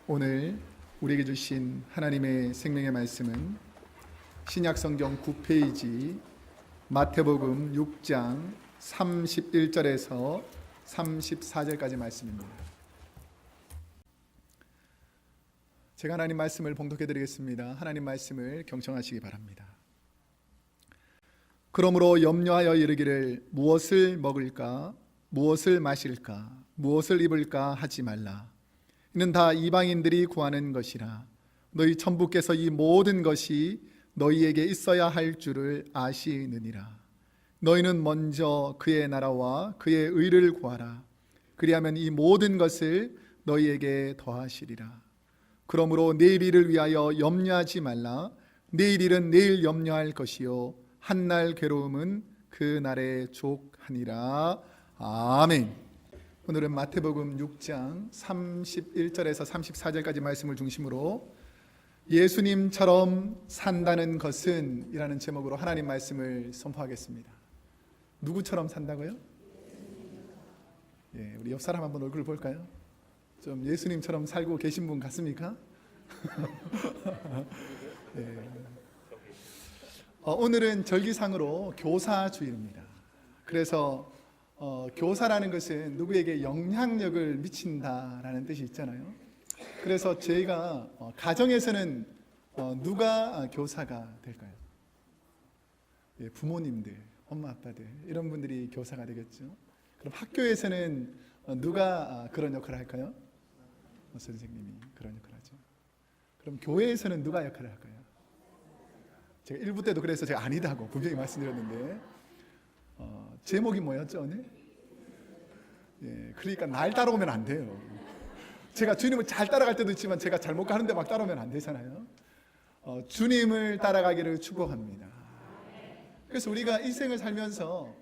오늘 우리에게 주신 하나님의 생명의 말씀은 신약성경 9페이지 마태복음 6장 31절에서 34절까지 말씀입니다. 제가 하나님 말씀을 봉독해 드리겠습니다. 하나님 말씀을 경청하시기 바랍니다. 그러므로 염려하여 이르기를 무엇을 먹을까, 무엇을 마실까, 무엇을 입을까 하지 말라. 이는 다 이방인들이 구하는 것이라. 너희 천부께서 이 모든 것이 너희에게 있어야 할 줄을 아시느니라. 너희는 먼저 그의 나라와 그의 의를 구하라. 그리하면 이 모든 것을 너희에게 더하시리라. 그러므로 내일 일을 위하여 염려하지 말라. 내일 일은 내일 염려할 것이요 한날 괴로움은 그 날에 족하니라. 아멘. 오늘은 마태복음 6장 31절에서 34절까지 말씀을 중심으로 예수님처럼 산다는 것은 이라는 제목으로 하나님 말씀을 선포하겠습니다. 누구처럼 산다고요? 예, 우리 옆 사람 한번 얼굴 볼까요? 좀 예수님처럼 살고 계신 분 같습니까? 예. 오늘은 절기상으로 교사주일입니다. 그래서 교사라는 것은 누구에게 영향력을 미친다라는 뜻이 있잖아요. 그래서 저희가 가정에서는 누가 교사가 될까요? 예, 부모님들, 엄마 아빠들 이런 분들이 교사가 되겠죠. 그럼 학교에서는 누가 그런 역할을 할까요? 선생님이 그런 역할을 하죠. 그럼 교회에서는 누가 역할을 할까요? 제가 1부 때도 그래서 제가 아니다고 분명히 말씀드렸는데 제목이 뭐였죠 오늘? 예, 그러니까 날 따라오면 안 돼요. 제가 주님을 잘 따라갈 때도 있지만 제가 잘못 가는데 막 따라오면 안 되잖아요. 주님을 따라가기를 축복합니다. 그래서 우리가 인생을 살면서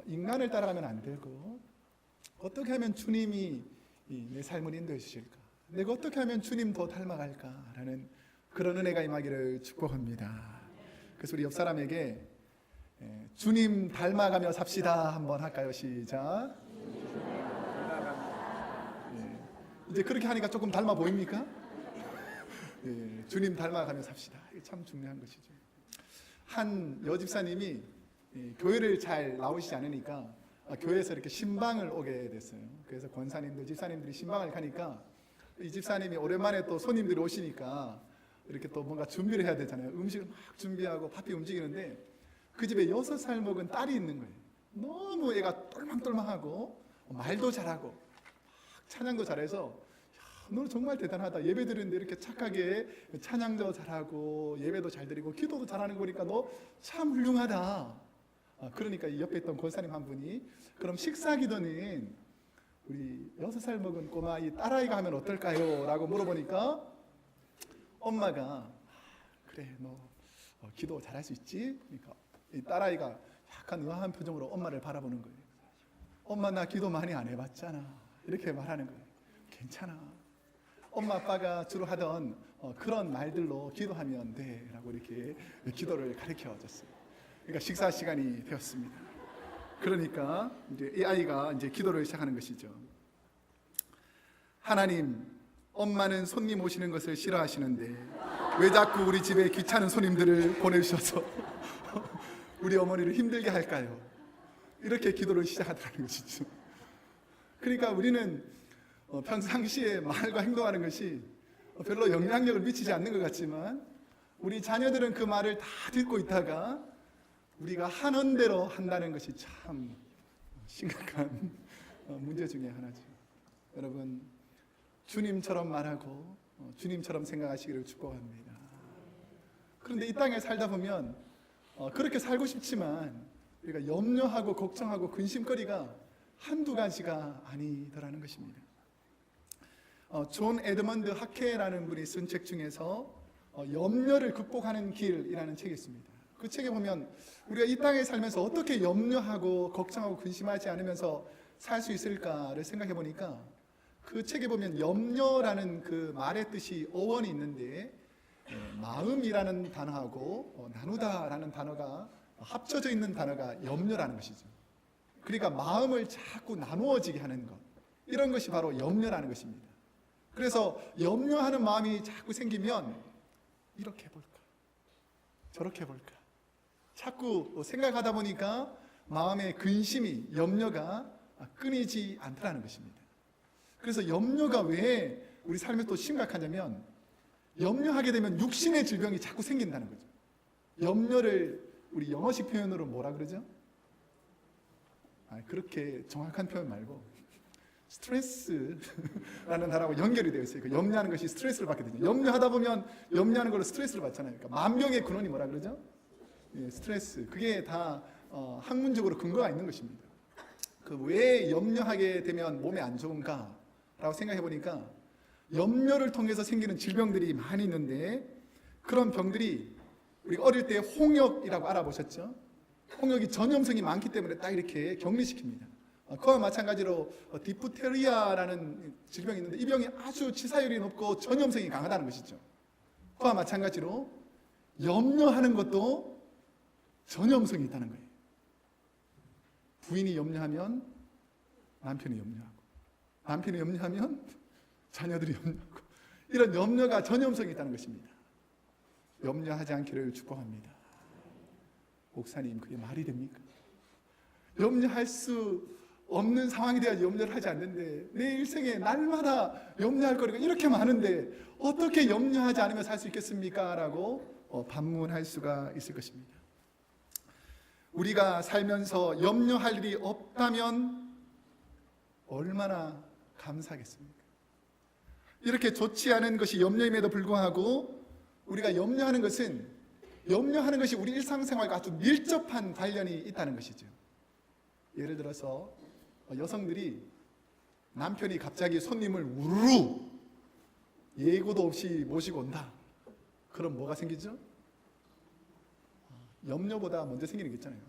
인간을 따라가면 안 되고 어떻게 하면 주님이 내 삶을 인도해 주실까? 내가 어떻게 하면 주님 더 닮아갈까라는 그런 은혜가 임하기를 축복합니다. 그래서 우리 옆 사람에게 주님 닮아가며 삽시다 한번 할까요? 시작. 이제 그렇게 하니까 조금 닮아 보입니까? 예, 주님 닮아가며 삽시다. 이게 참 중요한 것이죠. 한 여집사님이 교회를 잘 나오시지 않으니까 교회에서 이렇게 신방을 오게 됐어요. 그래서 권사님들, 집사님들이 신방을 가니까 이 집사님이 오랜만에 또 손님들이 오시니까 이렇게 또 뭔가 준비를 해야 되잖아요. 음식을 막 준비하고 바삐 움직이는데 그 집에 6살 먹은 딸이 있는 거예요. 너무 애가 똘망똘망하고 말도 잘하고 막 찬양도 잘해서 너는 정말 대단하다. 예배 드리는데 이렇게 착하게 찬양도 잘하고 예배도 잘 드리고 기도도 잘하는 거니까 너 참 훌륭하다. 그러니까 옆에 있던 권사님 한 분이 그럼 식사 기도는 우리 6살 먹은 꼬마 이 딸아이가 하면 어떨까요? 라고 물어보니까 엄마가 그래 너 기도 잘할 수 있지? 그러니까 이 딸아이가 약간 의아한 표정으로 엄마를 바라보는 거예요. 엄마 나 기도 많이 안 해봤잖아. 이렇게 말하는 거예요. 괜찮아. 엄마 아빠가 주로 하던 그런 말들로 기도하면 돼 라고 이렇게 기도를 가르쳐 줬어요. 그러니까 식사 시간이 되었습니다. 그러니까 이제 이 아이가 이제 기도를 시작하는 것이죠. 하나님, 엄마는 손님 오시는 것을 싫어하시는데 왜 자꾸 우리 집에 귀찮은 손님들을 보내주셔서 우리 어머니를 힘들게 할까요? 이렇게 기도를 시작하더라는 것이죠. 그러니까 우리는 평상시에 말과 행동하는 것이 별로 영향력을 미치지 않는 것 같지만 우리 자녀들은 그 말을 다 듣고 있다가 우리가 하는 대로 한다는 것이 참 심각한 문제 중에 하나죠. 여러분, 주님처럼 말하고 주님처럼 생각하시기를 축복합니다. 그런데 이 땅에 살다 보면 그렇게 살고 싶지만 우리가 염려하고 걱정하고 근심거리가 한두 가지가 아니더라는 것입니다. 존 에드먼드 하케라는 분이 쓴 책 중에서 염려를 극복하는 길이라는 책이 있습니다. 그 책에 보면 우리가 이 땅에 살면서 어떻게 염려하고 걱정하고 근심하지 않으면서 살 수 있을까를 생각해 보니까 그 책에 보면 염려라는 그 말의 뜻이 어원이 있는데 마음이라는 단어하고 나누다라는 단어가 합쳐져 있는 단어가 염려라는 것이죠. 그러니까 마음을 자꾸 나누어지게 하는 것, 이런 것이 바로 염려라는 것입니다. 그래서 염려하는 마음이 자꾸 생기면 이렇게 해볼까, 저렇게 해볼까 자꾸 생각하다 보니까 마음의 근심이, 염려가 끊이지 않더라는 것입니다. 그래서 염려가 왜 우리 삶에 또 심각하냐면, 염려하게 되면 육신의 질병이 자꾸 생긴다는 거죠. 염려를 우리 영어식 표현으로 뭐라 그러죠? 그렇게 정확한 표현 말고 스트레스라는 단어하고 연결이 되어 있어요. 그 염려하는 것이 스트레스를 받게 되죠. 염려하다 보면 염려하는 걸로 스트레스를 받잖아요. 그러니까 만병의 근원이 뭐라 그러죠? 예, 스트레스. 그게 다 학문적으로 근거가 있는 것입니다. 그 왜 염려하게 되면 몸에 안 좋은가라고 생각해 보니까 염려를 통해서 생기는 질병들이 많이 있는데, 그런 병들이 우리가 어릴 때 홍역이라고 알아보셨죠? 홍역이 전염성이 많기 때문에 딱 이렇게 격리시킵니다. 그와 마찬가지로 디프테리아라는 질병이 있는데, 이 병이 아주 치사율이 높고 전염성이 강하다는 것이죠. 그와 마찬가지로 염려하는 것도 전염성이 있다는 거예요. 부인이 염려하면 남편이 염려하고, 남편이 염려하면 자녀들이 염려하고, 이런 염려가 전염성이 있다는 것입니다. 염려하지 않기를 축복합니다. 목사님, 그게 말이 됩니까? 염려할 수 없는 상황이 돼야지 염려를 하지 않는데, 내 일생에 날마다 염려할 거리가 이렇게 많은데 어떻게 염려하지 않으며 살 수 있겠습니까? 라고 반문할 수가 있을 것입니다. 우리가 살면서 염려할 일이 없다면 얼마나 감사하겠습니까? 이렇게 좋지 않은 것이 염려임에도 불구하고 우리가 염려하는 것이 우리 일상생활과 아주 밀접한 관련이 있다는 것이죠. 예를 들어서 여성들이 남편이 갑자기 손님을 우르르 예고도 없이 모시고 온다. 그럼 뭐가 생기죠? 염려보다 먼저 생기는 게 있잖아요.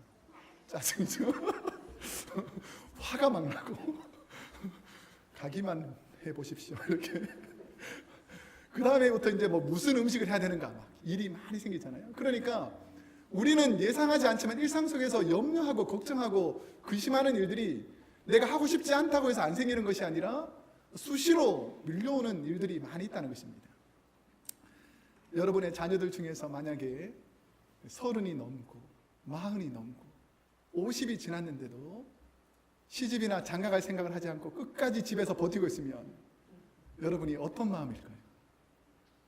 짜증이죠. 화가 막 나고 가기만 해보십시오. 이렇게. 그 다음에부터 이제 뭐 무슨 음식을 해야 되는가 막 일이 많이 생기잖아요. 그러니까 우리는 예상하지 않지만 일상 속에서 염려하고 걱정하고 근심하는 일들이 내가 하고 싶지 않다고 해서 안 생기는 것이 아니라 수시로 밀려오는 일들이 많이 있다는 것입니다. 여러분의 자녀들 중에서 만약에 30이 넘고 40이 넘고 50이 지났는데도 시집이나 장가갈 생각을 하지 않고 끝까지 집에서 버티고 있으면 여러분이 어떤 마음일까요?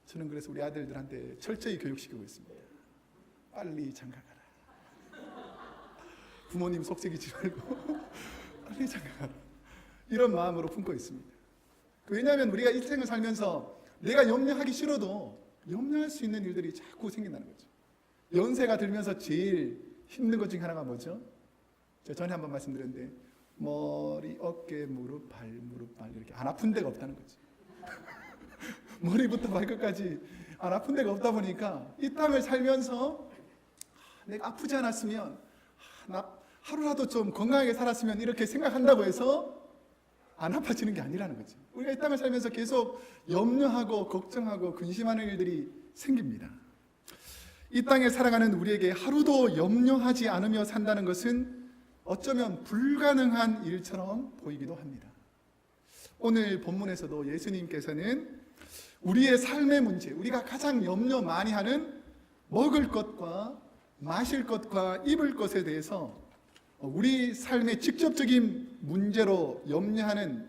저는 그래서 우리 아들들한테 철저히 교육시키고 있습니다. 빨리 장가가라. 부모님 속삭이지 말고 빨리 장가가라. 이런 마음으로 품고 있습니다. 왜냐하면 우리가 인생을 살면서 내가 염려하기 싫어도 염려할 수 있는 일들이 자꾸 생긴다는 거죠. 연세가 들면서 제일 힘든 것 중에 하나가 뭐죠? 제가 전에 한번 말씀드렸는데 머리, 어깨, 무릎, 발 이렇게 안 아픈 데가 없다는 거죠. 머리부터 발끝까지 안 아픈 데가 없다 보니까 이 땅을 살면서 내가 아프지 않았으면, 하루라도 좀 건강하게 살았으면 이렇게 생각한다고 해서 안 아파지는 게 아니라는 거죠. 우리가 이 땅을 살면서 계속 염려하고 걱정하고 근심하는 일들이 생깁니다. 이 땅에 살아가는 우리에게 하루도 염려하지 않으며 산다는 것은 어쩌면 불가능한 일처럼 보이기도 합니다. 오늘 본문에서도 예수님께서는 우리의 삶의 문제, 우리가 가장 염려 많이 하는 먹을 것과 마실 것과 입을 것에 대해서 우리 삶의 직접적인 문제로 염려하는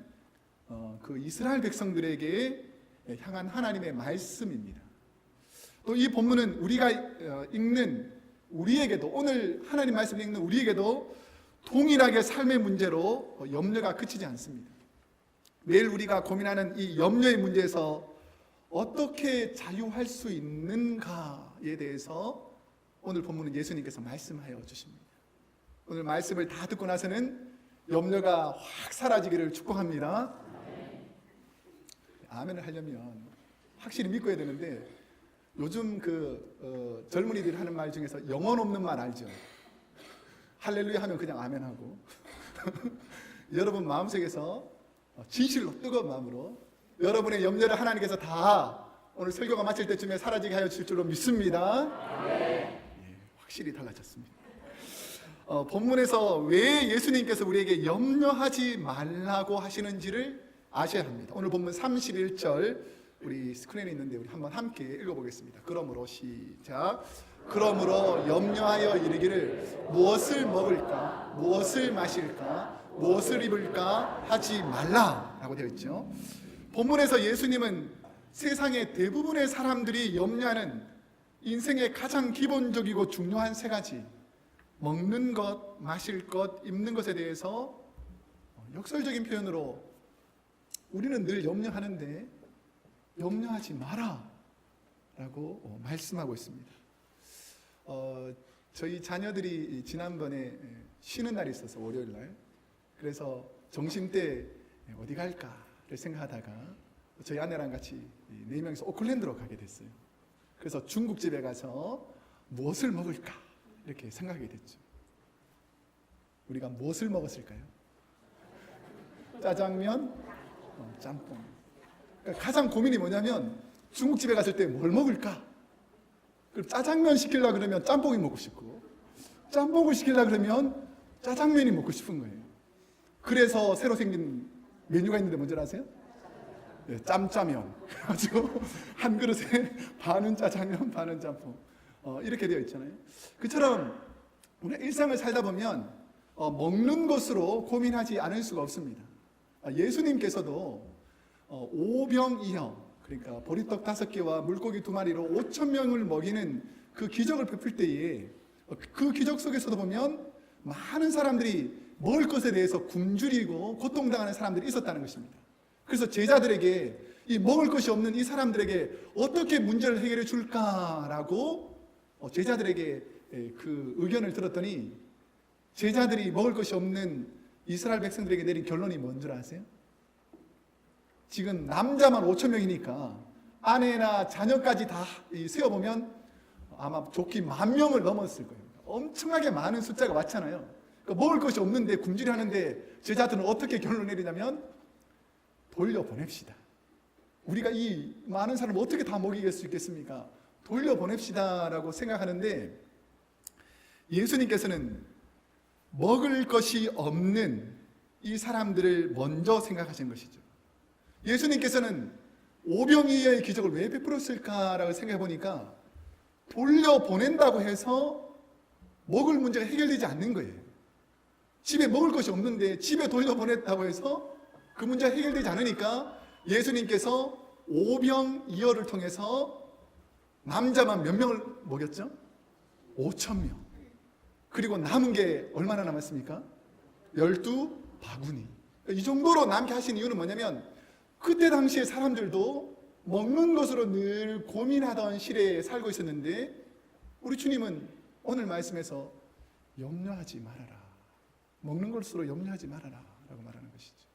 그 이스라엘 백성들에게 향한 하나님의 말씀입니다. 또 이 본문은 우리가 읽는 우리에게도, 오늘 하나님 말씀을 읽는 우리에게도 동일하게 삶의 문제로 염려가 그치지 않습니다. 매일 우리가 고민하는 이 염려의 문제에서 어떻게 자유할 수 있는가에 대해서 오늘 본문은 예수님께서 말씀하여 주십니다. 오늘 말씀을 다 듣고 나서는 염려가 확 사라지기를 축복합니다. 아멘을 하려면 확실히 믿고 해야 되는데, 요즘 젊은이들이 하는 말 중에서 영혼 없는 말 알죠? 할렐루야 하면 그냥 아멘하고 여러분 마음속에서 진실로 뜨거운 마음으로 여러분의 염려를 하나님께서 다 오늘 설교가 마칠 때쯤에 사라지게 하여 주실 줄로 믿습니다. 확실히 달라졌습니다. 본문에서 왜 예수님께서 우리에게 염려하지 말라고 하시는지를 아셔야 합니다. 오늘 본문 31절 우리 스크린에 있는데 우리 한번 함께 읽어보겠습니다. 그러므로 시작. 그러므로 염려하여 이르기를 무엇을 먹을까, 무엇을 마실까, 무엇을 입을까 하지 말라라고 되어 있죠. 본문에서 예수님은 세상의 대부분의 사람들이 염려하는 인생의 가장 기본적이고 중요한 세 가지, 먹는 것, 마실 것, 입는 것에 대해서 역설적인 표현으로 우리는 늘 염려하는데 염려하지 마라 라고 말씀하고 있습니다. 저희 자녀들이 지난번에 쉬는 날이 있어서 월요일 날, 그래서 점심 때 어디 갈까를 생각하다가 저희 아내랑 같이 4명이서 오클랜드로 가게 됐어요. 그래서 중국집에 가서 무엇을 먹을까 이렇게 생각하게 됐죠. 우리가 무엇을 먹었을까요? 짜장면, 짬뽕. 그러니까 가장 고민이 뭐냐면 중국집에 갔을 때 뭘 먹을까? 그럼 짜장면 시키려고 그러면 짬뽕이 먹고 싶고, 짬뽕을 시키려고 그러면 짜장면이 먹고 싶은 거예요. 그래서 새로 생긴 메뉴가 있는데 뭔지 아세요? 네, 짬짜면. 그래가지고 한 그릇에 반은 짜장면, 반은 짬뽕. 이렇게 되어 있잖아요. 그처럼 우리가 일상을 살다 보면 먹는 것으로 고민하지 않을 수가 없습니다. 예수님께서도 오병이어, 그러니까 보리떡 5개와 물고기 2마리로 5,000명을 먹이는 그 기적을 베풀 때에 그 기적 속에서도 보면 많은 사람들이 먹을 것에 대해서 굶주리고 고통당하는 사람들이 있었다는 것입니다. 그래서 제자들에게 이 먹을 것이 없는 이 사람들에게 어떻게 문제를 해결해 줄까라고 제자들에게 그 의견을 들었더니, 제자들이 먹을 것이 없는 이스라엘 백성들에게 내린 결론이 뭔 줄 아세요? 지금 남자만 5,000명이니까 아내나 자녀까지 다 세어보면 아마 좋게 10,000명을 넘었을 거예요. 엄청나게 많은 숫자가 왔잖아요. 그러니까 먹을 것이 없는데 굶주리하는데 제자들은 어떻게 결론을 내리냐면 돌려보냅시다. 우리가 이 많은 사람을 어떻게 다 먹이게 수 있겠습니까? 돌려보냅시다 라고 생각하는데, 예수님께서는 먹을 것이 없는 이 사람들을 먼저 생각하신 것이죠. 예수님께서는 오병이어의 기적을 왜 베풀었을까라고 생각해 보니까 돌려보낸다고 해서 먹을 문제가 해결되지 않는 거예요. 집에 먹을 것이 없는데 집에 돌려보냈다고 해서 그 문제가 해결되지 않으니까 예수님께서 오병이어를 통해서 남자만 몇 명을 먹였죠? 5,000명. 그리고 남은 게 얼마나 남았습니까? 12바구니. 이 정도로 남게 하신 이유는 뭐냐면, 그때 당시에 사람들도 먹는 것으로 늘 고민하던 시대에 살고 있었는데, 우리 주님은 오늘 말씀에서 염려하지 말아라, 먹는 것으로 염려하지 말아라 라고 말하는 것이죠.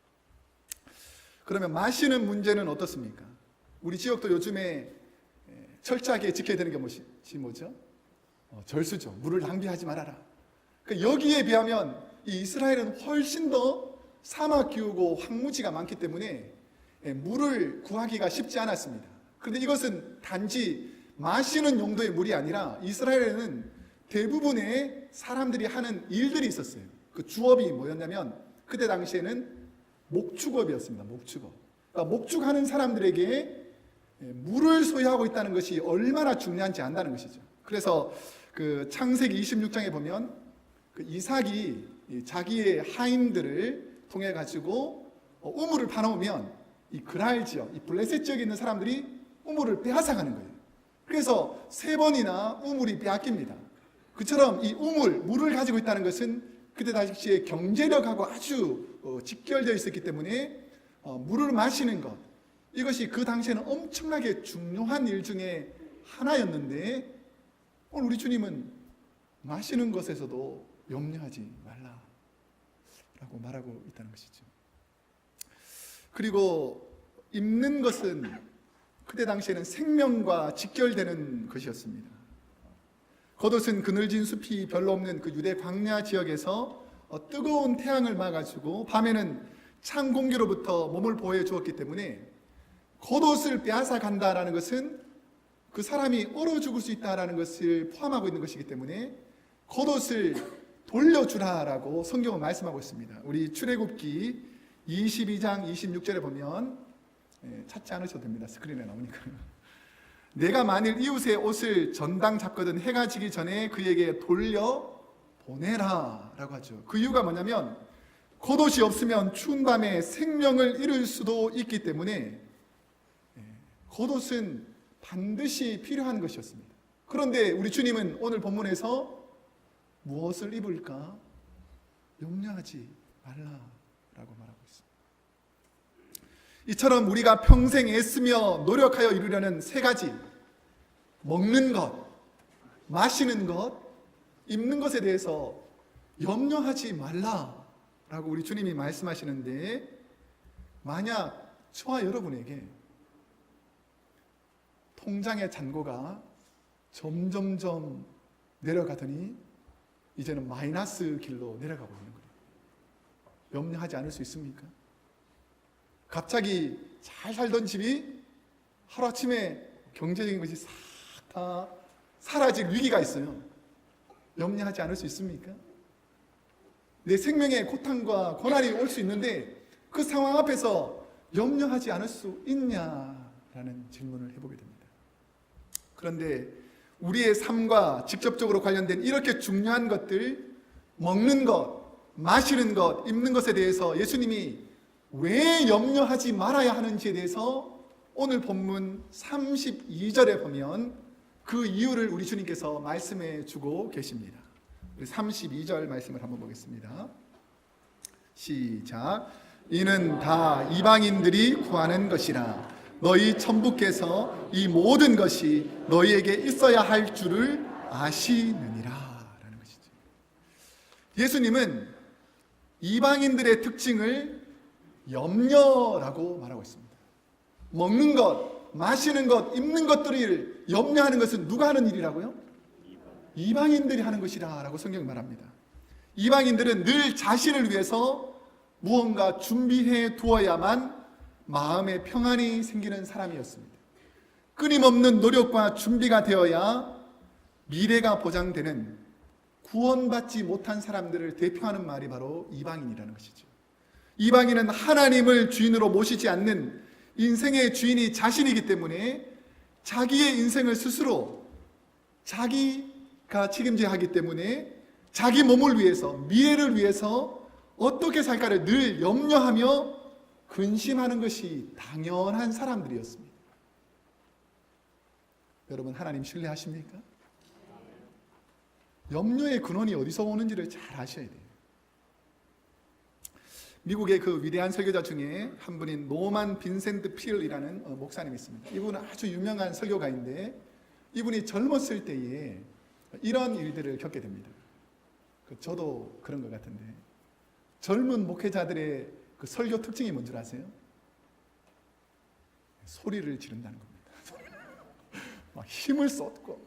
그러면 마시는 문제는 어떻습니까? 우리 지역도 요즘에 철저하게 지켜야 되는 게 뭐죠? 절수죠. 물을 낭비하지 말아라. 그러니까 여기에 비하면 이 이스라엘은 훨씬 더 사막 기후고 황무지가 많기 때문에 물을 구하기가 쉽지 않았습니다. 그런데 이것은 단지 마시는 용도의 물이 아니라 이스라엘에는 대부분의 사람들이 하는 일들이 있었어요. 그 주업이 뭐였냐면 그때 당시에는 목축업이었습니다. 목축업. 그러니까 목축하는 사람들에게 물을 소유하고 있다는 것이 얼마나 중요한지 안다는 것이죠. 그래서 그 창세기 26장에 보면 그 이삭이 자기의 하인들을 통해 가지고 우물을 파놓으면 이 그랄 지역, 이 블레셋 지역에 있는 사람들이 우물을 빼앗아가는 거예요. 그래서 3번이나 우물이 빼앗깁니다. 그처럼 이 물을 가지고 있다는 것은 그때 당시에 경제력하고 아주 직결되어 있었기 때문에 물을 마시는 것, 이것이 그 당시에는 엄청나게 중요한 일 중에 하나였는데, 오늘 우리 주님은 마시는 것에서도 염려하지 말라라고 말하고 있다는 것이죠. 그리고 입는 것은 그때 당시에는 생명과 직결되는 것이었습니다. 겉옷은 그늘진 숲이 별로 없는 그 유대 광야 지역에서 뜨거운 태양을 막아주고 밤에는 찬 공기로부터 몸을 보호해 주었기 때문에 겉옷을 빼앗아 간다라는 것은 그 사람이 얼어 죽을 수 있다라는 것을 포함하고 있는 것이기 때문에 겉옷을 돌려주라라고 성경은 말씀하고 있습니다. 우리 출애굽기 22장 26절에 보면 찾지 않으셔도 됩니다. 스크린에 나오니까요. 내가 만일 이웃의 옷을 전당 잡거든 해가 지기 전에 그에게 돌려 보내라 라고 하죠. 그 이유가 뭐냐면 겉옷이 없으면 추운 밤에 생명을 잃을 수도 있기 때문에 겉옷은 반드시 필요한 것이었습니다. 그런데 우리 주님은 오늘 본문에서 무엇을 입을까 염려하지 말라라고 말하고 있습니다. 이처럼 우리가 평생 애쓰며 노력하여 이루려는 세 가지, 먹는 것, 마시는 것, 입는 것에 대해서 염려하지 말라라고 우리 주님이 말씀하시는데, 만약 저와 여러분에게 통장의 잔고가 점점점 내려가더니 이제는 마이너스 길로 내려가고 있는 거예요. 염려하지 않을 수 있습니까? 갑자기 잘 살던 집이 하루아침에 경제적인 것이 싹 다 사라질 위기가 있어요. 염려하지 않을 수 있습니까? 내 생명에 고통과 고난이 올 수 있는데 그 상황 앞에서 염려하지 않을 수 있냐라는 질문을 해보게 됩니다. 그런데 우리의 삶과 직접적으로 관련된 이렇게 중요한 것들, 먹는 것, 마시는 것, 입는 것에 대해서 예수님이 왜 염려하지 말아야 하는지에 대해서 오늘 본문 32절에 보면 그 이유를 우리 주님께서 말씀해 주고 계십니다. 32절 말씀을 한번 보겠습니다. 시작. 이는 다 이방인들이 구하는 것이라 너희 천부께서 이 모든 것이 너희에게 있어야 할 줄을 아시느니라 라는 것이죠. 예수님은 이방인들의 특징을 염려라고 말하고 있습니다. 먹는 것, 마시는 것, 입는 것들을 염려하는 것은 누가 하는 일이라고요? 이방인들이 하는 것이라 라고 성경이 말합니다. 이방인들은 늘 자신을 위해서 무언가 준비해 두어야만 마음에 평안이 생기는 사람이었습니다. 끊임없는 노력과 준비가 되어야 미래가 보장되는 구원받지 못한 사람들을 대표하는 말이 바로 이방인이라는 것이죠. 이방인은 하나님을 주인으로 모시지 않는 인생의 주인이 자신이기 때문에 자기의 인생을 스스로 자기가 책임져야 하기 때문에 자기 몸을 위해서, 미래를 위해서 어떻게 살까를 늘 염려하며 근심하는 것이 당연한 사람들이었습니다. 여러분, 하나님 신뢰하십니까? 염려의 근원이 어디서 오는지를 잘 아셔야 돼요. 미국의 그 위대한 설교자 중에 한 분인 노만 빈센트 필이라는 목사님이 있습니다. 이분은 아주 유명한 설교가인데 이분이 젊었을 때에 이런 일들을 겪게 됩니다. 저도 그런 것 같은데, 젊은 목회자들의 그 설교 특징이 뭔지 아세요? 소리를 지른다는 겁니다. 막 힘을 쏟고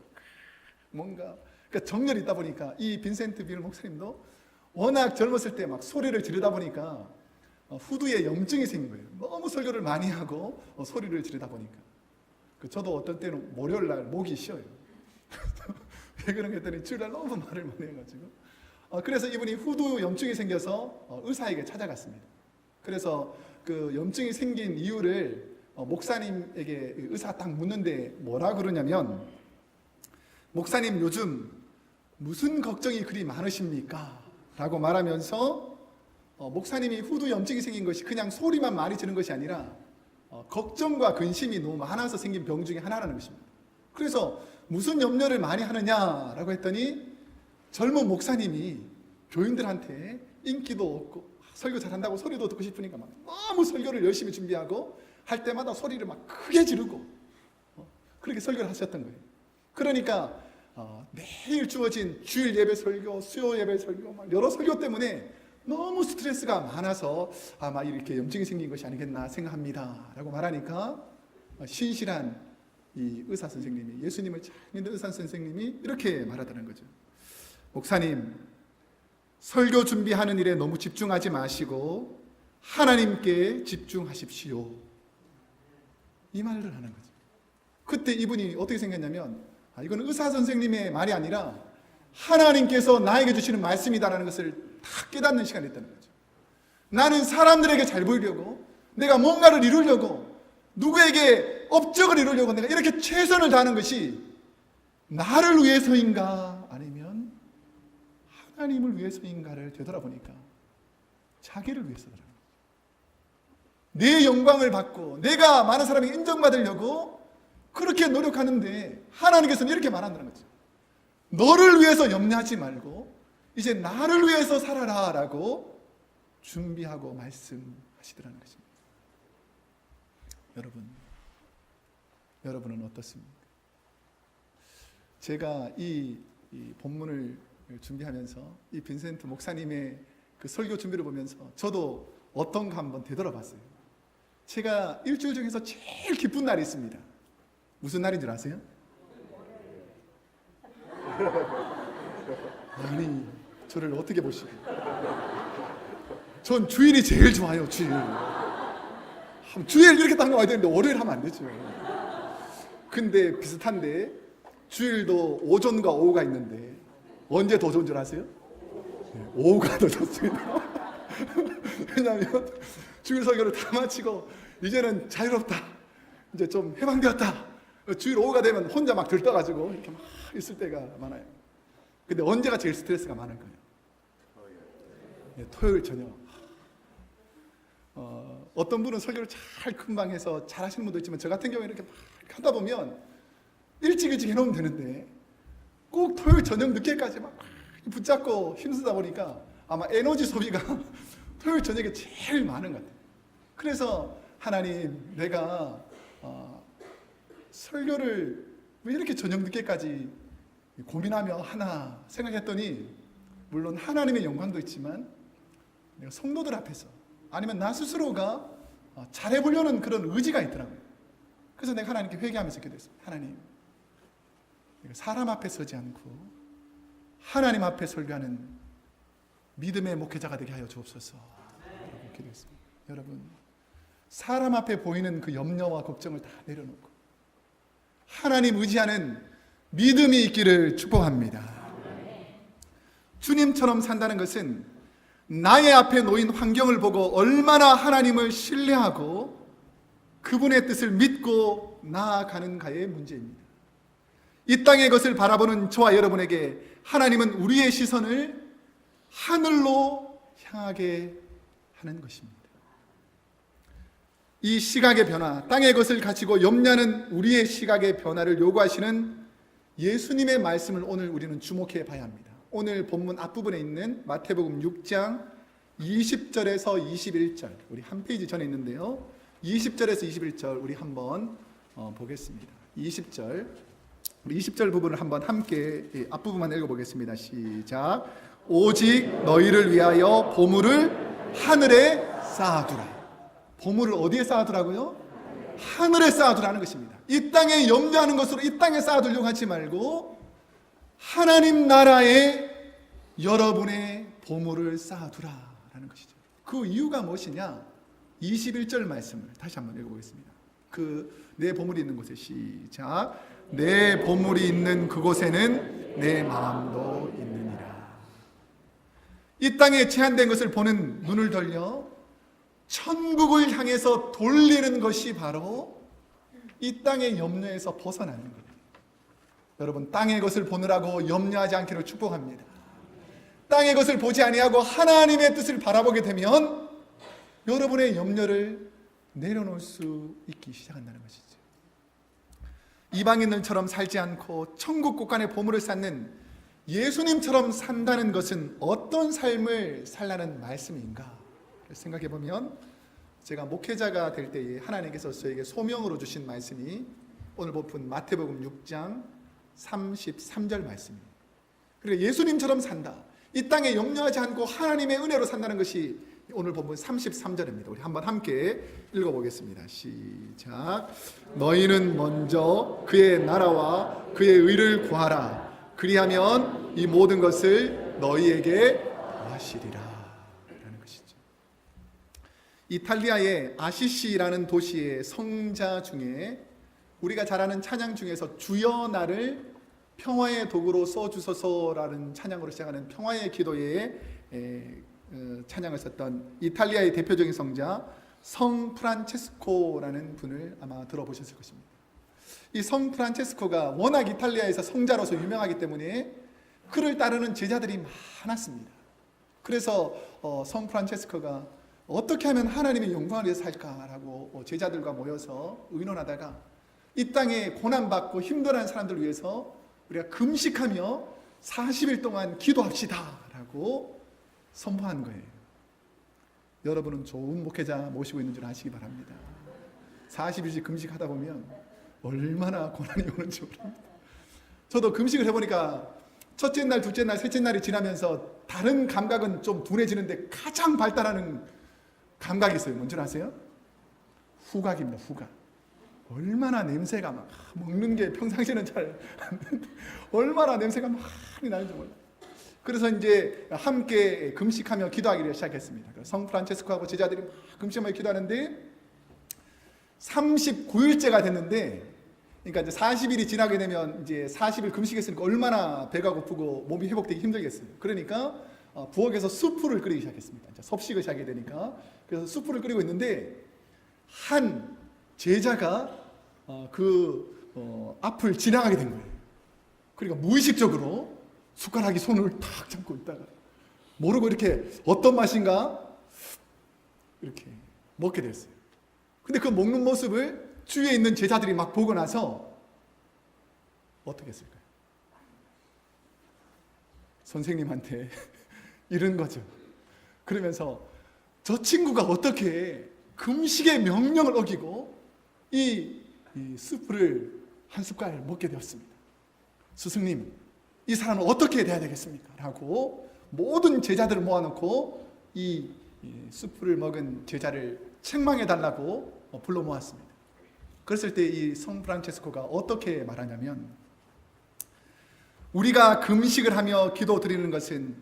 뭔가, 그러니까 정열이 있다 보니까 이 빈센트 빌 목사님도 워낙 젊었을 때 막 소리를 지르다 보니까 후두에 염증이 생긴 거예요. 너무 설교를 많이 하고 소리를 지르다 보니까. 저도 어떤 때는 월요일 날 목이 쉬어요. 왜 그런가 했더니 주일날 너무 말을 많이 해가지고. 그래서 이분이 후두 염증이 생겨서 의사에게 찾아갔습니다. 그래서 그 염증이 생긴 이유를 목사님에게 의사가 딱 묻는데 뭐라 그러냐면, 목사님 요즘 무슨 걱정이 그리 많으십니까? 라고 말하면서 목사님이 후두 염증이 생긴 것이 그냥 소리만 많이 지는 것이 아니라 걱정과 근심이 너무 많아서 생긴 병 중에 하나라는 것입니다. 그래서 무슨 염려를 많이 하느냐라고 했더니 젊은 목사님이 교인들한테 인기도 없고 설교 잘한다고 소리도 듣고 싶으니까 막 너무 설교를 열심히 준비하고 할 때마다 소리를 막 크게 지르고 그렇게 설교를 하셨던 거예요. 그러니까 매일 주어진 주일 예배 설교, 수요 예배 설교, 막 여러 설교 때문에 너무 스트레스가 많아서 아마 이렇게 염증이 생긴 것이 아니겠나 생각합니다 라고 말하니까 신실한 이 의사 선생님이, 예수님을 잘 믿는 의사 선생님이 이렇게 말하다는 거죠. 목사님, 설교 준비하는 일에 너무 집중하지 마시고 하나님께 집중하십시오. 이 말을 하는 거죠. 그때 이분이 어떻게 생겼냐면, 이건 의사 선생님의 말이 아니라 하나님께서 나에게 주시는 말씀이다라는 것을 다 깨닫는 시간이 있다는 거죠. 나는 사람들에게 잘 보이려고, 내가 뭔가를 이루려고, 누구에게 업적을 이루려고 내가 이렇게 최선을 다하는 것이 나를 위해서인가 아니면 하나님을 위해서인가를 되돌아보니까 자기를 위해서더라. 내 영광을 받고 내가 많은 사람에게 인정받으려고 그렇게 노력하는데 하나님께서는 이렇게 말한다는 거죠. 너를 위해서 염려하지 말고 이제 나를 위해서 살아라 라고 준비하고 말씀하시더라는 것입니다. 여러분은 어떻습니까? 제가 이 본문을 준비하면서 이 빈센트 목사님의 그 설교 준비를 보면서 저도 어떤가 한번 되돌아봤어요. 제가 일주일 중에서 제일 기쁜 날이 있습니다. 무슨 날인 줄 아세요? 아니, 저를 어떻게 보시고? 전 주일이 제일 좋아요. 주일 이렇게 딱 나와야 되는데 월요일 하면 안 되죠. 근데 비슷한데 주일도 오전과 오후가 있는데 언제 더 좋은 줄 아세요? 오후가 더 좋습니다. 왜냐하면 주일 설교를 다 마치고 이제는 자유롭다, 이제 좀 해방되었다. 주일 오후가 되면 혼자 막 들떠가지고 이렇게 막 있을 때가 많아요. 근데 언제가 제일 스트레스가 많을 거예요? 토요일 저녁. 어떤 분은 설교를 잘 금방 해서 잘 하시는 분도 있지만 저 같은 경우에 이렇게 막 하다 보면 일찍 해놓으면 되는데 꼭 토요일 저녁 늦게까지 막 붙잡고 힘쓰다 보니까 아마 에너지 소비가 토요일 저녁에 제일 많은 것 같아요. 그래서 하나님, 내가 설교를 왜 이렇게 저녁 늦게까지 고민하며 하나 생각했더니 물론 하나님의 영광도 있지만 내가 성도들 앞에서 아니면 나 스스로가 잘해보려는 그런 의지가 있더라고요. 그래서 내가 하나님께 회개하면서 기도했습니다. 하나님, 내가 사람 앞에 서지 않고 하나님 앞에 설교하는 믿음의 목회자가 되게 하여 주옵소서 라고 기도했습니다. 여러분, 사람 앞에 보이는 그 염려와 걱정을 다 내려놓고 하나님 의지하는 믿음이 있기를 축복합니다. 주님처럼 산다는 것은 나의 앞에 놓인 환경을 보고 얼마나 하나님을 신뢰하고 그분의 뜻을 믿고 나아가는가의 문제입니다. 이 땅의 것을 바라보는 저와 여러분에게 하나님은 우리의 시선을 하늘로 향하게 하는 것입니다. 이 시각의 변화, 땅의 것을 가지고 염려하는 우리의 시각의 변화를 요구하시는 예수님의 말씀을 오늘 우리는 주목해 봐야 합니다. 오늘 본문 앞부분에 있는 마태복음 6장 20절에서 21절, 우리 한 페이지 전에 있는데요. 20절에서 21절 우리 한번 보겠습니다. 20절, 우리 20절 부분을 한번 함께 앞부분만 읽어보겠습니다. 시작. 오직 너희를 위하여 보물을 하늘에 쌓아두라. 보물을 어디에 쌓아두라고요? 하늘에 쌓아두라는 것입니다. 이 땅에 염려하는 것으로 이 땅에 쌓아두려고 하지 말고 하나님 나라에 여러분의 보물을 쌓아두라라는 것이죠. 그 이유가 무엇이냐? 21절 말씀을 다시 한번 읽어보겠습니다. 내 보물이 있는 곳에 시작. 내 보물이 있는 그곳에는 내 마음도 있느니라. 이 땅에 제한된 것을 보는 눈을 돌려 천국을 향해서 돌리는 것이 바로 이 땅의 염려에서 벗어나는 거예요. 여러분, 땅의 것을 보느라고 염려하지 않기를 축복합니다. 땅의 것을 보지 아니하고 하나님의 뜻을 바라보게 되면 여러분의 염려를 내려놓을 수 있기 시작한다는 것이죠. 이방인들처럼 살지 않고 천국 곳간에 보물을 쌓는 예수님처럼 산다는 것은 어떤 삶을 살라는 말씀인가? 생각해 보면 제가 목회자가 될 때에 하나님께서 저에게 소명으로 주신 말씀이 오늘 본문 마태복음 6장 33절 말씀입니다. 그러니까 예수님처럼 산다, 이 땅에 염려하지 않고 하나님의 은혜로 산다는 것이 오늘 본문 33절입니다. 우리 한번 함께 읽어보겠습니다. 시작. 너희는 먼저 그의 나라와 그의 의를 구하라. 그리하면 이 모든 것을 너희에게 더하시리라 라는 것이죠. 이탈리아의 아시시라는 도시의 성자 중에 우리가 잘 아는 찬양 중에서 주여 나를 평화의 도구로 써주소서라는 찬양으로 시작하는 평화의 기도에 찬양을 썼던 이탈리아의 대표적인 성자 성 프란체스코라는 분을 아마 들어보셨을 것입니다. 이 성 프란체스코가 워낙 이탈리아에서 성자로서 유명하기 때문에 그를 따르는 제자들이 많았습니다. 그래서 성 프란체스코가 어떻게 하면 하나님의 영광을 위해서 살까라고 제자들과 모여서 의논하다가 이 땅에 고난받고 힘들어하는 사람들을 위해서 우리가 금식하며 40일 동안 기도합시다 라고 선포한 거예요. 여러분은 좋은 목회자 모시고 있는 줄 아시기 바랍니다. 40일씩 금식하다 보면 얼마나 고난이 오는지 모릅니다. 저도 금식을 해보니까 첫째 날, 둘째 날, 셋째 날이 지나면서 다른 감각은 좀 둔해지는데 가장 발달하는 감각이 있어요. 뭔지 아세요? 후각입니다. 후각. 얼마나 냄새가 막 먹는 게 평상시에는 잘 안 되는데 얼마나 냄새가 많이 나는지 몰라요. 그래서 이제 함께 금식하며 기도하기를 시작했습니다. 성 프란체스코하고 제자들이 막 금식하며 기도하는데 39일째가 됐는데, 그러니까 이제 40일이 지나게 되면 이제 40일 금식했으니까 얼마나 배가 고프고 몸이 회복되기 힘들겠어요. 그러니까 부엌에서 수프를 끓이기 시작했습니다. 이제 섭식을 시작하게 되니까. 그래서 수프를 끓이고 있는데 한 제자가 앞을 지나가게 된 거예요. 그러니까 무의식적으로 숟가락이 손을 탁 잡고 있다가 모르고 이렇게 어떤 맛인가 이렇게 먹게 됐어요. 근데 그 먹는 모습을 주위에 있는 제자들이 막 보고 나서 어떻게 했을까요? 선생님한테 이런 거죠. 그러면서 저 친구가 어떻게 금식의 명령을 어기고 이 스프를 한 숟갈 먹게 되었습니다. 스승님, 이 사람은 어떻게 돼야 되겠습니까? 라고 모든 제자들을 모아놓고 이 스프를 먹은 제자를 책망해 달라고 불러 모았습니다. 그랬을 때 이 성 프란체스코가 어떻게 말하냐면, 우리가 금식을 하며 기도 드리는 것은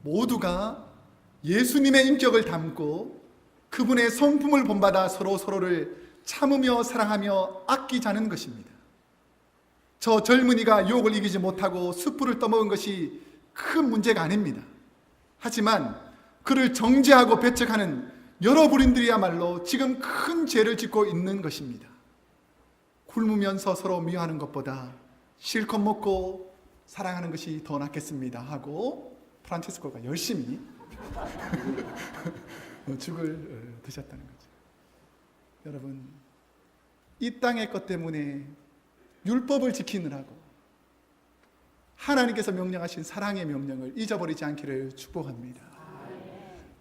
모두가 예수님의 인격을 담고 그분의 성품을 본받아 서로를 참으며 사랑하며 아끼자는 것입니다. 저 젊은이가 유혹을 이기지 못하고 숯불을 떠먹은 것이 큰 문제가 아닙니다. 하지만 그를 정죄하고 배척하는 여러 부린들이야말로 지금 큰 죄를 짓고 있는 것입니다. 굶으면서 서로 미워하는 것보다 실컷 먹고 사랑하는 것이 더 낫겠습니다 하고 프란체스코가 열심히 죽을 드셨다는 거죠. 여러분, 이 땅의 것 때문에 율법을 지키느라고 하나님께서 명령하신 사랑의 명령을 잊어버리지 않기를 축복합니다.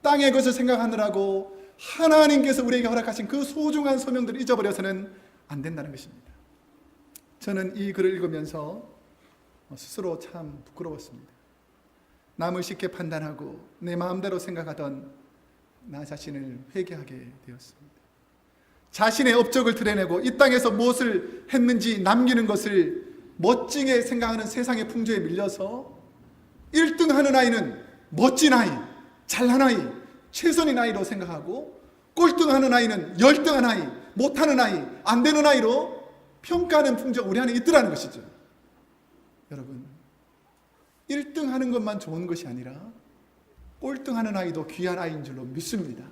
땅의 것을 생각하느라고 하나님께서 우리에게 허락하신 그 소중한 소명들을 잊어버려서는 안 된다는 것입니다. 저는 이 글을 읽으면서 스스로 참 부끄러웠습니다. 남을 쉽게 판단하고 내 마음대로 생각하던 나 자신을 회개하게 되었습니다. 자신의 업적을 드러내고 이 땅에서 무엇을 했는지 남기는 것을 멋지게 생각하는 세상의 풍조에 밀려서 1등 하는 아이는 멋진 아이, 잘난 아이, 최선의 아이로 생각하고 꼴등하는 아이는 열등한 아이, 못하는 아이, 안 되는 아이로 평가하는 풍조가 우리 안에 있더라는 것이죠. 여러분, 1등 하는 것만 좋은 것이 아니라 꼴등하는 아이도 귀한 아이인 줄로 믿습니다.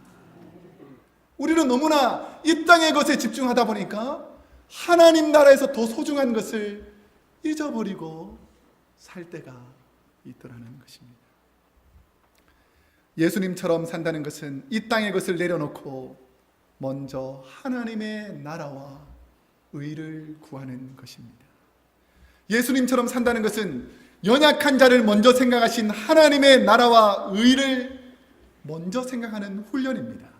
우리는 너무나 이 땅의 것에 집중하다 보니까 하나님 나라에서 더 소중한 것을 잊어버리고 살 때가 있더라는 것입니다. 예수님처럼 산다는 것은 이 땅의 것을 내려놓고 먼저 하나님의 나라와 의를 구하는 것입니다. 예수님처럼 산다는 것은 연약한 자를 먼저 생각하신 하나님의 나라와 의를 먼저 생각하는 훈련입니다.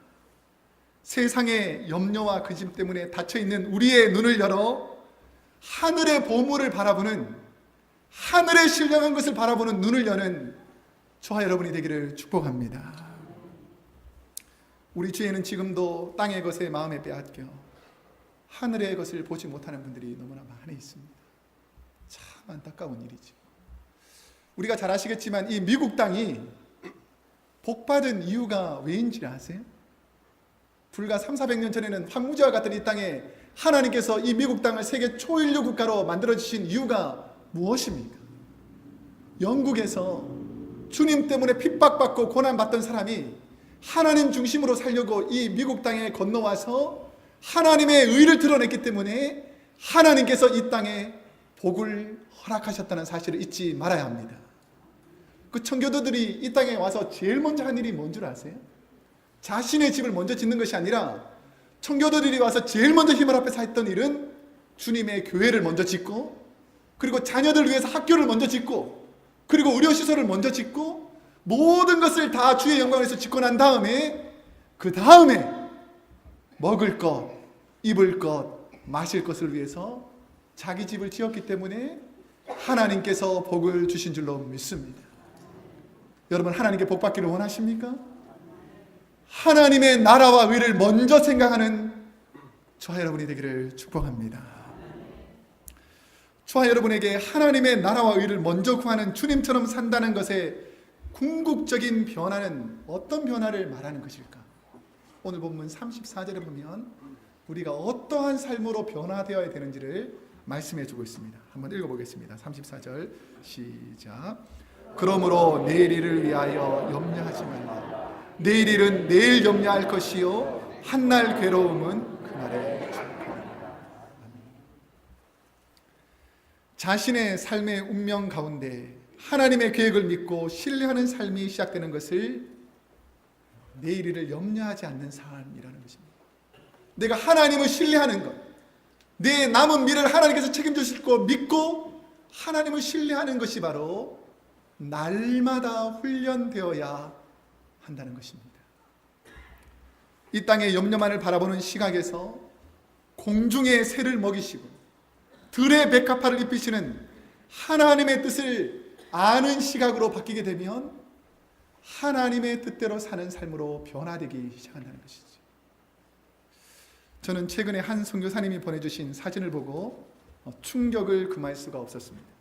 세상의 염려와 근심 때문에 닫혀있는 우리의 눈을 열어 하늘의 보물을 바라보는, 하늘의 신령한 것을 바라보는 눈을 여는 저와 여러분이 되기를 축복합니다. 우리 주에는 지금도 땅의 것에 마음에 빼앗겨 하늘의 것을 보지 못하는 분들이 너무나 많이 있습니다. 참 안타까운 일이죠. 우리가 잘 아시겠지만 이 미국 땅이 복받은 이유가 왜인지 아세요? 불과 300~400년 전에는 황무지와 같은 이 땅에 하나님께서 이 미국 땅을 세계 초인류 국가로 만들어주신 이유가 무엇입니까? 영국에서 주님 때문에 핍박받고 고난받던 사람이 하나님 중심으로 살려고 이 미국 땅에 건너와서 하나님의 의를 드러냈기 때문에 하나님께서 이 땅에 복을 허락하셨다는 사실을 잊지 말아야 합니다. 그 청교도들이 이 땅에 와서 제일 먼저 한 일이 뭔 줄 아세요? 자신의 집을 먼저 짓는 것이 아니라 청교도들이 와서 제일 먼저 힘을 합해서 했던 일은 주님의 교회를 먼저 짓고, 그리고 자녀들 위해서 학교를 먼저 짓고, 그리고 의료시설을 먼저 짓고, 모든 것을 다 주의 영광을 위해서 짓고 난 다음에, 그 다음에 먹을 것, 입을 것, 마실 것을 위해서 자기 집을 지었기 때문에 하나님께서 복을 주신 줄로 믿습니다. 여러분, 하나님께 복 받기를 원하십니까? 하나님의 나라와 의를 먼저 생각하는 저와 여러분이 되기를 축복합니다. 저와 여러분에게 하나님의 나라와 의를 먼저 구하는 주님처럼 산다는 것의 궁극적인 변화는 어떤 변화를 말하는 것일까? 오늘 본문 34절에 보면 우리가 어떠한 삶으로 변화되어야 되는지를 말씀해 주고 있습니다. 한번 읽어보겠습니다. 34절 시작. 그러므로 내일 일을 위하여 염려하지 말라. 내일 일은 내일 염려할 것이요 한날 괴로움은 그날에 주리라. 자신의 삶의 운명 가운데 하나님의 계획을 믿고 신뢰하는 삶이 시작되는 것을 내일 일을 염려하지 않는 삶이라는 것입니다. 내가 하나님을 신뢰하는 것, 내 남은 미래를 하나님께서 책임져 주실 거 믿고 하나님을 신뢰하는 것이 바로 날마다 훈련되어야 한다는 것입니다. 이 땅의 염려만을 바라보는 시각에서 공중의 새를 먹이시고 들의 백합화를 입히시는 하나님의 뜻을 아는 시각으로 바뀌게 되면 하나님의 뜻대로 사는 삶으로 변화되기 시작한다는 것이죠. 저는 최근에 한 선교사님이 보내주신 사진을 보고 충격을 금할 수가 없었습니다.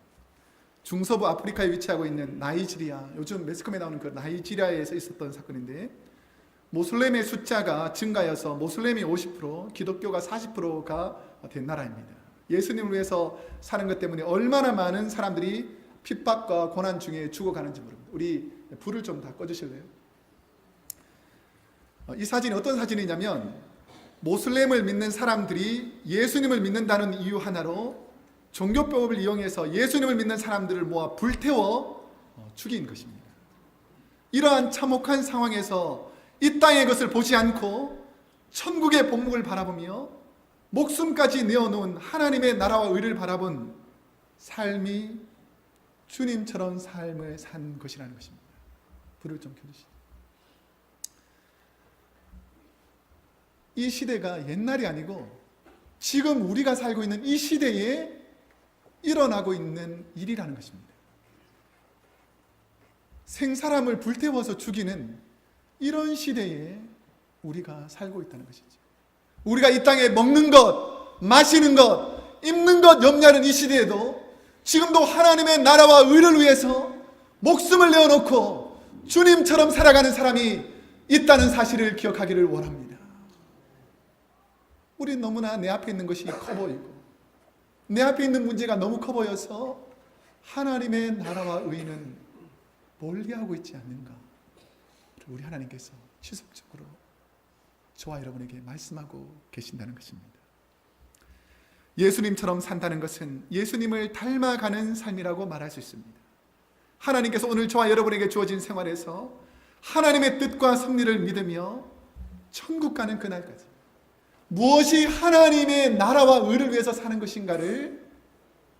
중서부 아프리카에 위치하고 있는 나이지리아, 요즘 매스컴에 나오는 그 나이지리아에서 있었던 사건인데, 모슬렘의 숫자가 증가해서 모슬렘이 50%, 기독교가 40%가 된 나라입니다. 예수님을 위해서 사는 것 때문에 얼마나 많은 사람들이 핍박과 고난 중에 죽어가는지 모릅니다. 우리 불을 좀 다 꺼주실래요? 이 사진이 어떤 사진이냐면, 모슬렘을 믿는 사람들이 예수님을 믿는다는 이유 하나로 종교법을 이용해서 예수님을 믿는 사람들을 모아 불태워 죽인 것입니다. 이러한 참혹한 상황에서 이 땅의 것을 보지 않고 천국의 복목을 바라보며 목숨까지 내어놓은 하나님의 나라와 의를 바라본 삶이 주님처럼 삶을 산 것이라는 것입니다. 불을 좀 켜주시죠. 이 시대가 옛날이 아니고 지금 우리가 살고 있는 이 시대에 일어나고 있는 일이라는 것입니다. 생사람을 불태워서 죽이는 이런 시대에 우리가 살고 있다는 것이죠. 우리가 이 땅에 먹는 것, 마시는 것, 입는 것 염려하는 이 시대에도 지금도 하나님의 나라와 의를 위해서 목숨을 내어놓고 주님처럼 살아가는 사람이 있다는 사실을 기억하기를 원합니다. 우린 너무나 내 앞에 있는 것이 커 보이고 내 앞에 있는 문제가 너무 커 보여서 하나님의 나라와 의는 멀리하고 있지 않는가? 우리 하나님께서 지속적으로 저와 여러분에게 말씀하고 계신다는 것입니다. 예수님처럼 산다는 것은 예수님을 닮아가는 삶이라고 말할 수 있습니다. 하나님께서 오늘 저와 여러분에게 주어진 생활에서 하나님의 뜻과 섭리를 믿으며 천국 가는 그날까지 무엇이 하나님의 나라와 의를 위해서 사는 것인가를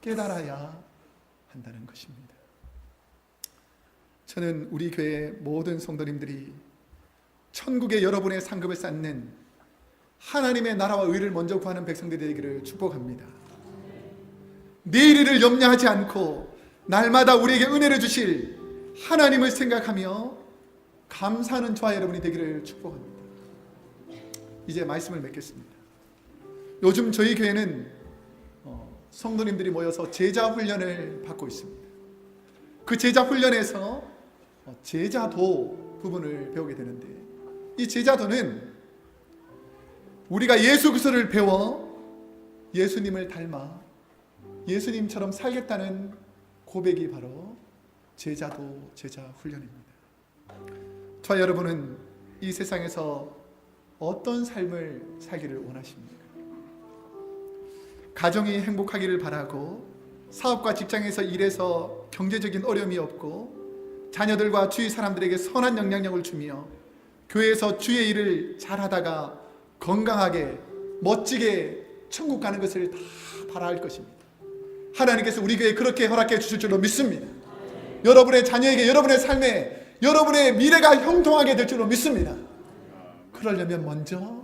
깨달아야 한다는 것입니다. 저는 우리 교회 모든 성도님들이 천국에 여러분의 상급을 쌓는 하나님의 나라와 의를 먼저 구하는 백성들이 되기를 축복합니다. 내일 일을 염려하지 않고 날마다 우리에게 은혜를 주실 하나님을 생각하며 감사하는 저와 여러분이 되기를 축복합니다. 이제 말씀을 맺겠습니다. 요즘 저희 교회는 성도님들이 모여서 제자 훈련을 받고 있습니다. 그 제자 훈련에서 제자도 부분을 배우게 되는데, 이 제자도는 우리가 예수 그리스도를 배워 예수님을 닮아 예수님처럼 살겠다는 고백이 바로 제자도 제자 훈련입니다. 저와 여러분은 이 세상에서 어떤 삶을 살기를 원하십니까? 가정이 행복하기를 바라고 사업과 직장에서 일해서 경제적인 어려움이 없고 자녀들과 주위 사람들에게 선한 영향력을 주며 교회에서 주의 일을 잘하다가 건강하게 멋지게 천국 가는 것을 다 바라할 것입니다. 하나님께서 우리 교회에 그렇게 허락해 주실 줄로 믿습니다. 여러분의 자녀에게 여러분의 삶에 여러분의 미래가 형통하게 될 줄로 믿습니다. 그러려면 먼저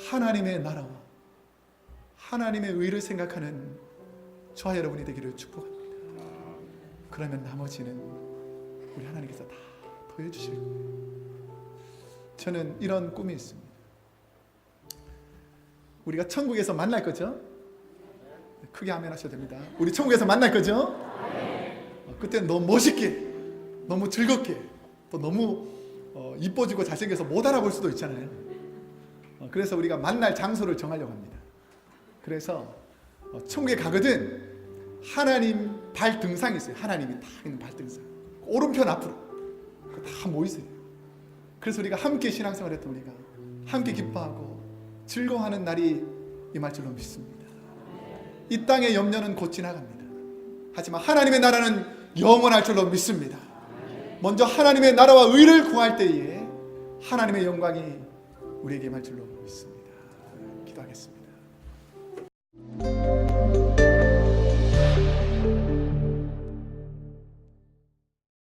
하나님의 나라와 하나님의 의를 생각하는 저와 여러분이 되기를 축복합니다. 그러면 나머지는 우리 하나님께서 다 보여주실 거예요. 저는 이런 꿈이 있습니다. 우리가 천국에서 만날 거죠? 크게 아멘 하셔도 됩니다. 우리 천국에서 만날 거죠? 그때 너무 멋있게, 너무 즐겁게, 또 너무 이뻐지고 잘생겨서 못 알아볼 수도 있잖아요. 그래서 우리가 만날 장소를 정하려고 합니다. 그래서 천국에 가거든 하나님 발등상이 있어요. 하나님이 다 있는 발등상. 오른편 앞으로 다 모이세요. 그래서 우리가 함께 신앙생활을 했던 우리가 함께 기뻐하고 즐거워하는 날이 임할 줄로 믿습니다. 이 땅의 염려는 곧 지나갑니다. 하지만 하나님의 나라는 영원할 줄로 믿습니다. 먼저 하나님의 나라와 의를 구할 때에 하나님의 영광이 우리에게 임할 줄로 믿습니다. 기도하겠습니다.